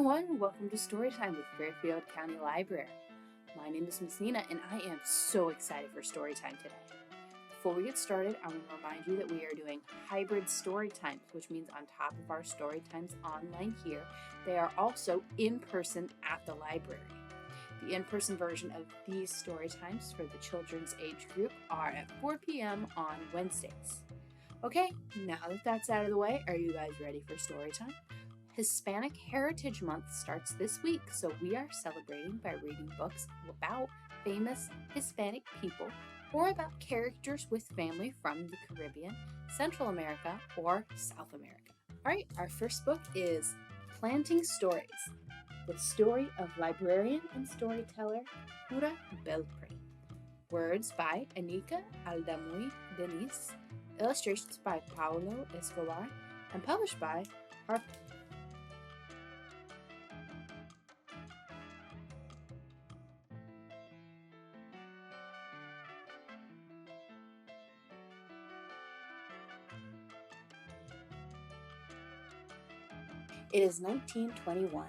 everyone, welcome to Storytime with Fairfield County Library. My name is Miss Nina and I am so excited for Storytime today. Before we get started, I want to remind you that we are doing hybrid Storytimes, which means on top of our Storytimes online here, they are also in person at the library. The in-person version of these Storytimes for the children's age group are at 4 p.m. on Wednesdays. Okay, now that that's out of the way, are you guys ready for Storytime? Hispanic Heritage Month starts this week, so we are celebrating by reading books about famous Hispanic people or about characters with family from the Caribbean, Central America, or South America. All right, our first book is Planting Stories, the story of librarian and storyteller Pura Belpré. Words by Anika Aldamuy Denise, illustrations by Paola Escobar, and published by Harper. It is 1921.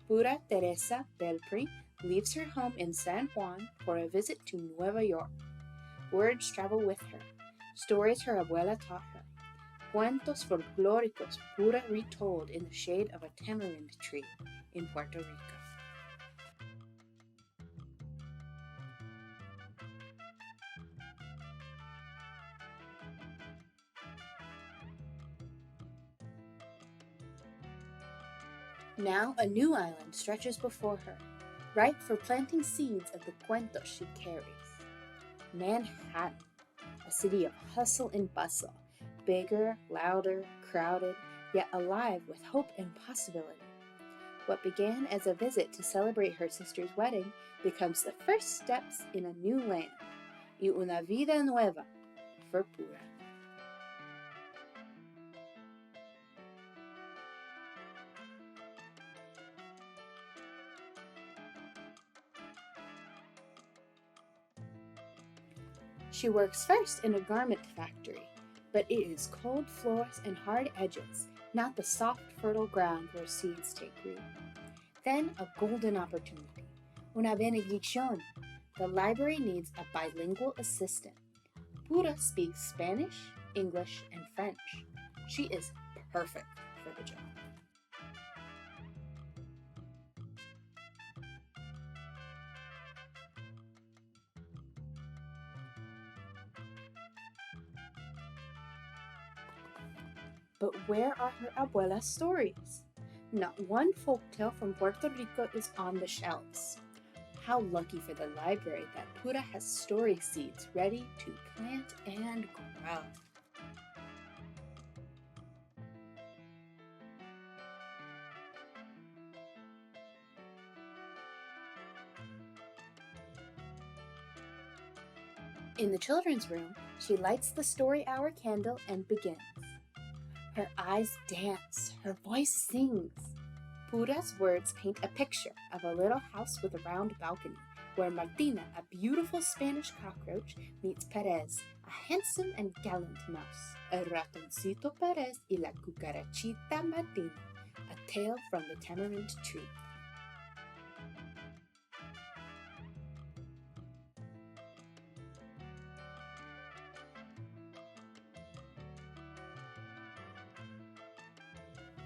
Pura Teresa Belpré leaves her home in San Juan for a visit to Nueva York. Words travel with her, stories her abuela taught her, cuentos folclóricos Pura retold in the shade of a tamarind tree in Puerto Rico. Now a new island stretches before her, ripe for planting seeds of the cuentos she carries. Manhattan, a city of hustle and bustle, bigger, louder, crowded, yet alive with hope and possibility. What began as a visit to celebrate her sister's wedding becomes the first steps in a new land, y una vida nueva for Pura. She works first in a garment factory, but it is cold floors and hard edges, not the soft, fertile ground where seeds take root. Then a golden opportunity, una benedicción. The library needs a bilingual assistant. Pura speaks Spanish, English, and French. She is perfect for the job. But where are her abuela's stories? Not one folktale from Puerto Rico is on the shelves. How lucky for the library that Pura has story seeds ready to plant and grow. In the children's room, she lights the story hour candle and begins. Her eyes dance, her voice sings. Pura's words paint a picture of a little house with a round balcony, where Martina, a beautiful Spanish cockroach, meets Perez, a handsome and gallant mouse. El ratoncito Perez y la cucarachita Martina, a tale from the tamarind tree.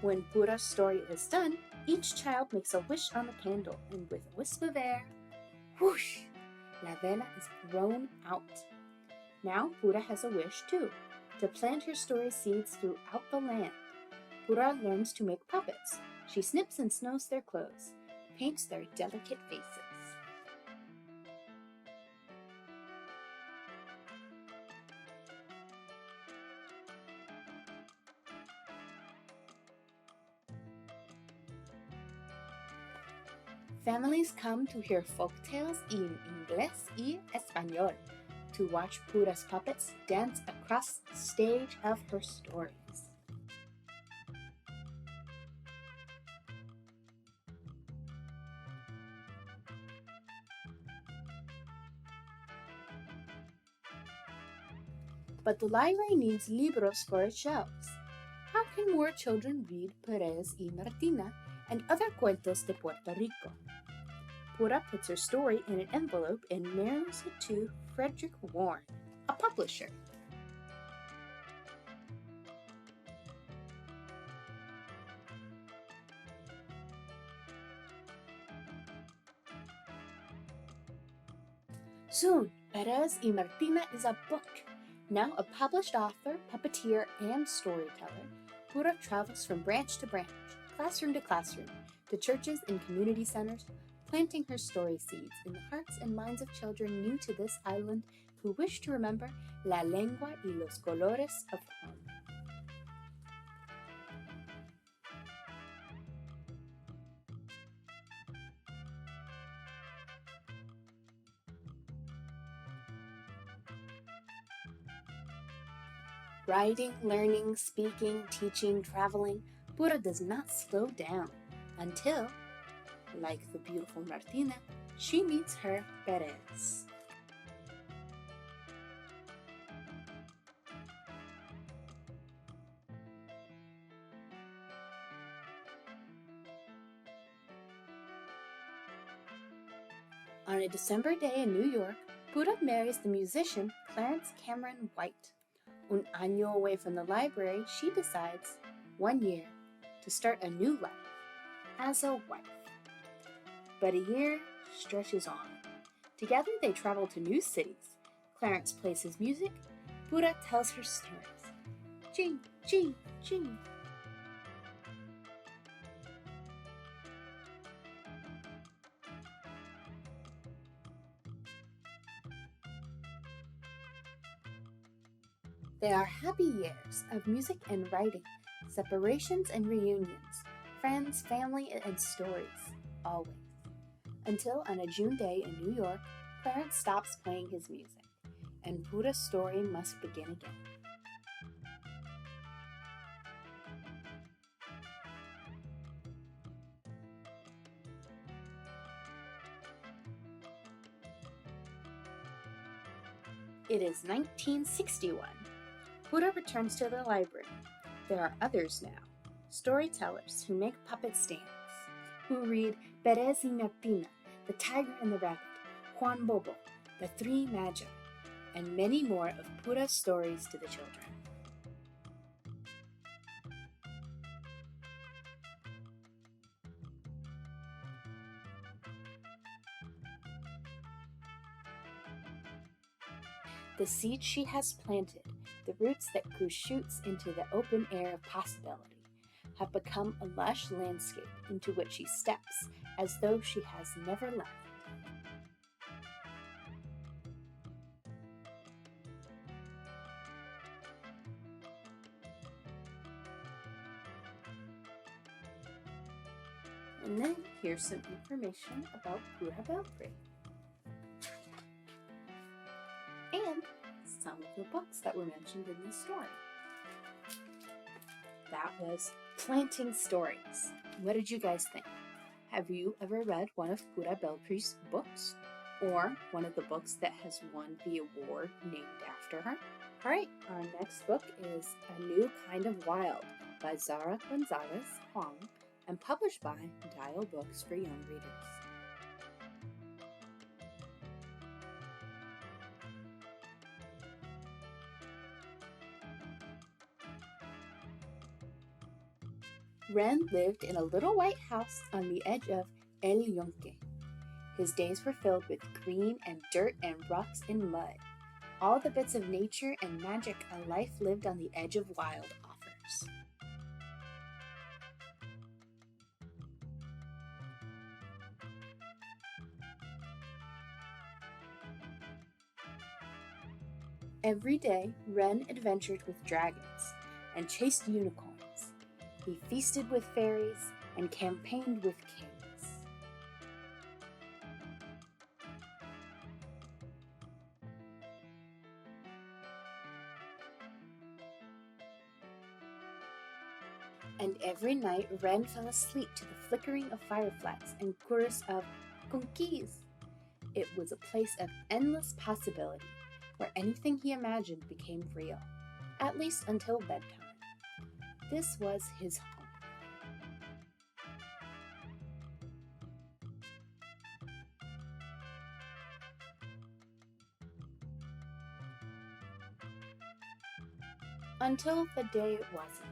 When Pura's story is done, each child makes a wish on the candle, and with a wisp of air, whoosh, la vela is blown out. Now Pura has a wish too, to plant her story seeds throughout the land. Pura learns to make puppets. She snips and snows their clothes, paints their delicate faces. Families come to hear folktales in Inglés y Español, to watch Pura's puppets dance across the stage of her stories. But the library needs libros for its shelves. How can more children read Perez y Martina and other cuentos de Puerto Rico. Pura puts her story in an envelope and mails it to Frederick Warren, a publisher. Soon, Perez y Martina is a book. Now a published author, puppeteer, and storyteller, Pura travels from branch to branch, classroom to classroom, to churches and community centers, planting her story seeds in the hearts and minds of children new to this island who wish to remember la lengua y los colores of home. Writing, learning, speaking, teaching, traveling, Pura does not slow down until, like the beautiful Martina, she meets her Perez. On a December day in New York, Pura marries the musician Clarence Cameron White. Un año away from the library, she decides, 1 year, to start a new life as a wife. But a year stretches on. Together they travel to new cities. Clarence plays his music, Pura tells her stories. Ching, ching, ching. They are happy years of music and writing, separations and reunions, friends, family, and stories, always. Until on a June day in New York, Clarence stops playing his music, and Pura's story must begin again. It is 1961. Pura returns to the library. There are others now, storytellers who make puppet stands, who read Perez y Martina, The Tiger and the Rabbit, Juan Bobo, The Three Magi, and many more of Pura's stories to the children. The seed she has planted, the roots that grew shoots into the open air of possibility, have become a lush landscape into which she steps as though she has never left. And then here's some information about Pura Belpré. And some of the books that were mentioned in this story. That was Planting Stories. What did you guys think? Have you ever read one of Pura Belpré's books? Or one of the books that has won the award named after her? Alright, our next book is A New Kind of Wild by Zara González Hoang and published by Dial Books for Young Readers. Ren lived in a little white house on the edge of El Yunque. His days were filled with green and dirt and rocks and mud, all the bits of nature and magic a life lived on the edge of wild offers. Every day, Ren adventured with dragons and chased unicorns. He feasted with fairies and campaigned with kings. And every night, Ren fell asleep to the flickering of fireflies and chorus of conquis. It was a place of endless possibility, where anything he imagined became real, at least until bedtime. This was his home. until the day it wasn't.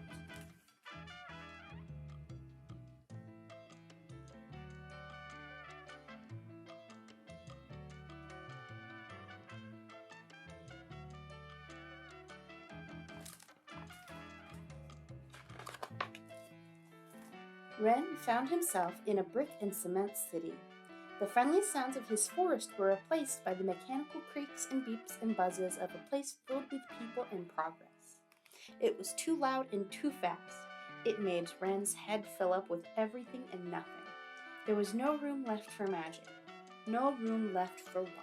Wren found himself in a brick and cement city. The friendly sounds of his forest were replaced by the mechanical creaks and beeps and buzzes of a place filled with people in progress. It was too loud and too fast. It made Wren's head fill up with everything and nothing. There was no room left for magic, no room left for wonder.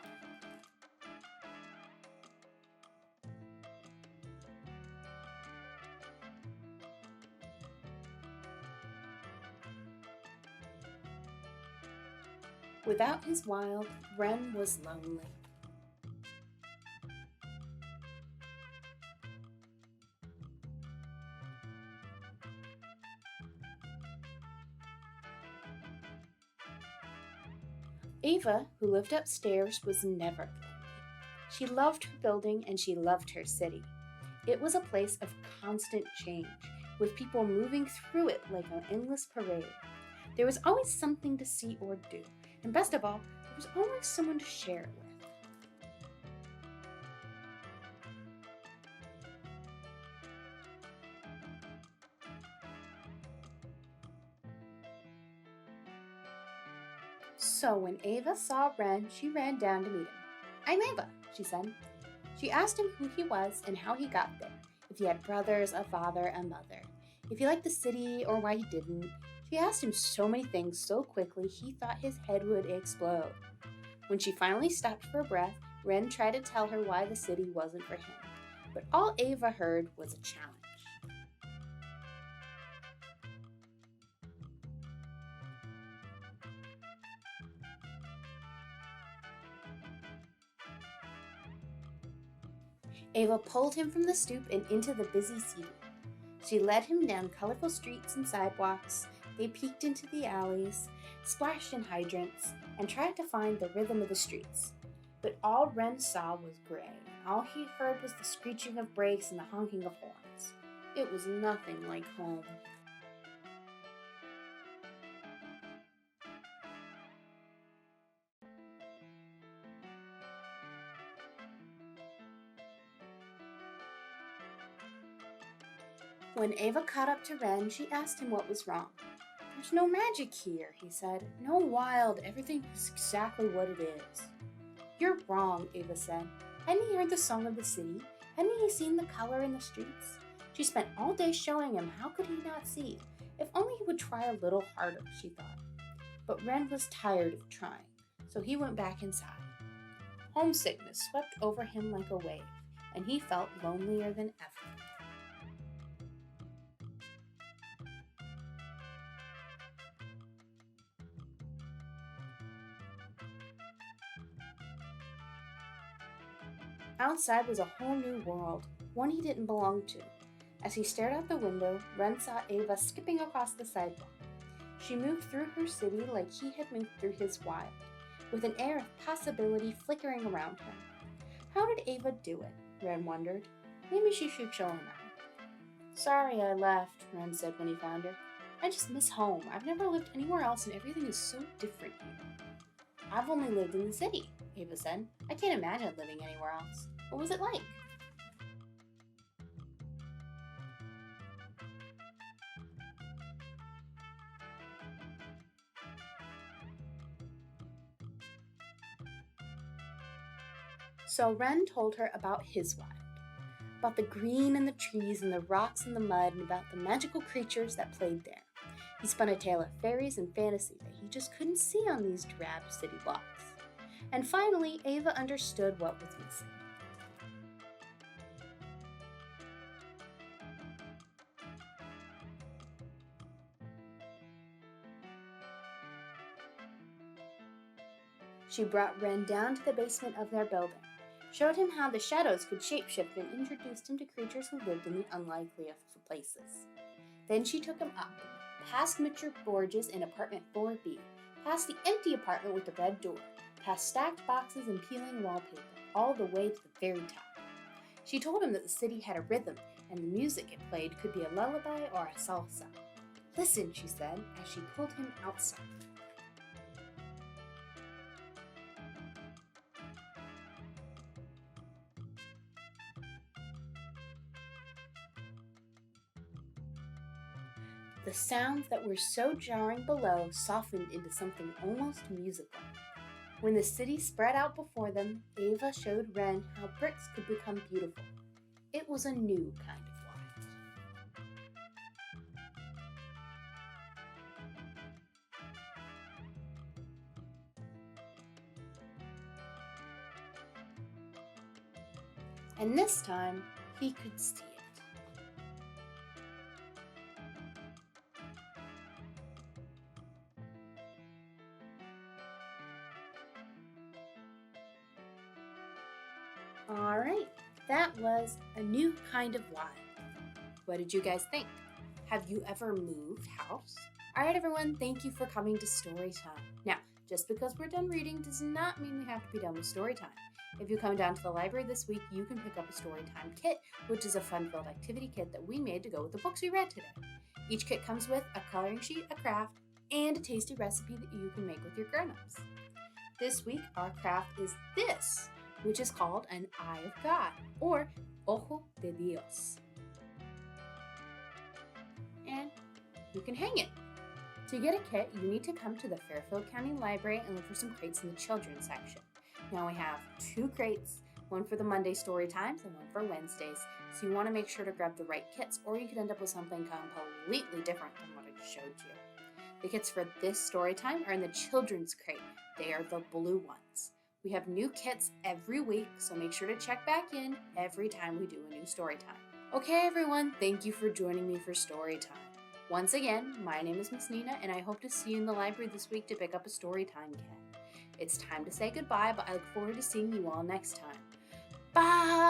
Without his wild, Wren was lonely. Ava, who lived upstairs, was never lonely. She loved her building and she loved her city. It was a place of constant change, with people moving through it like an endless parade. There was always something to see or do, and best of all, there was always someone to share it with. So when Ava saw Wren, she ran down to meet him. "I'm Ava," she said. She asked him who he was and how he got there, if he had brothers, a father, a mother, if he liked the city or why he didn't. She asked him so many things so quickly he thought his head would explode. When she finally stopped for breath, Wren tried to tell her why the city wasn't for him, but all Ava heard was a challenge. Ava pulled him from the stoop and into the busy city. She led him down colorful streets and sidewalks. They peeked into the alleys, splashed in hydrants, and tried to find the rhythm of the streets. But all Wren saw was gray, and all he heard was the screeching of brakes and the honking of horns. It was nothing like home. When Ava caught up to Wren, she asked him what was wrong. "There's no magic here," he said. "No wild, everything is exactly what it is." "You're wrong," Ava said. Hadn't he heard the song of the city? Hadn't he seen the color in the streets? She spent all day showing him. How could he not see? If only he would try a little harder, she thought. But Wren was tired of trying, so he went back inside. Homesickness swept over him like a wave, and he felt lonelier than ever. Outside was a whole new world, one he didn't belong to. As he stared out the window, Wren saw Ava skipping across the sidewalk. She moved through her city like he had moved through his wild, with an air of possibility flickering around her. How did Ava do it? Wren wondered. Maybe she should show him out. "Sorry I left," Wren said when he found her. "I just miss home. I've never lived anywhere else and everything is so different here." "I've only lived in the city," Ava said. "I can't imagine living anywhere else. What was it like?" So Wren told her about his wild, about the green and the trees and the rocks and the mud, and about the magical creatures that played there. He spun a tale of fairies and fantasy that he just couldn't see on these drab city blocks. And finally, Ava understood what was missing. She brought Wren down to the basement of their building, showed him how the shadows could shapeshift, and introduced him to creatures who lived in the unlikeliest of places. Then she took him up, past Mitchell Borges in apartment 4B, past the empty apartment with the red door, past stacked boxes and peeling wallpaper, all the way to the very top. She told him that the city had a rhythm and the music it played could be a lullaby or a salsa. "Listen," she said, as she pulled him outside. The sounds that were so jarring below softened into something almost musical. When the city spread out before them, Ava showed Ren how bricks could become beautiful. It was a new kind of wild. And this time, he could see it. Alright, that was a new kind of wild. What did you guys think? Have you ever moved house? Alright everyone, thank you for coming to Storytime. Now, just because we're done reading does not mean we have to be done with Storytime. If you come down to the library this week, you can pick up a Storytime kit, which is a fun-filled activity kit that we made to go with the books we read today. Each kit comes with a coloring sheet, a craft, and a tasty recipe that you can make with your grown-ups. This week, our craft is this, which is called an Eye of God, or Ojo de Dios. And you can hang it. To get a kit, you need to come to the Fairfield County Library and look for some crates in the children's section. Now we have 2 crates, one for the Monday story times and one for Wednesdays, so you want to make sure to grab the right kits or you could end up with something completely different than what I just showed you. The kits for this story time are in the children's crate. They are the blue ones. We have new kits every week, so make sure to check back in every time we do a new story time. Okay everyone, thank you for joining me for story time. Once again, my name is Miss Nina, and I hope to see you in the library this week to pick up a story time kit. It's time to say goodbye, but I look forward to seeing you all next time. Bye!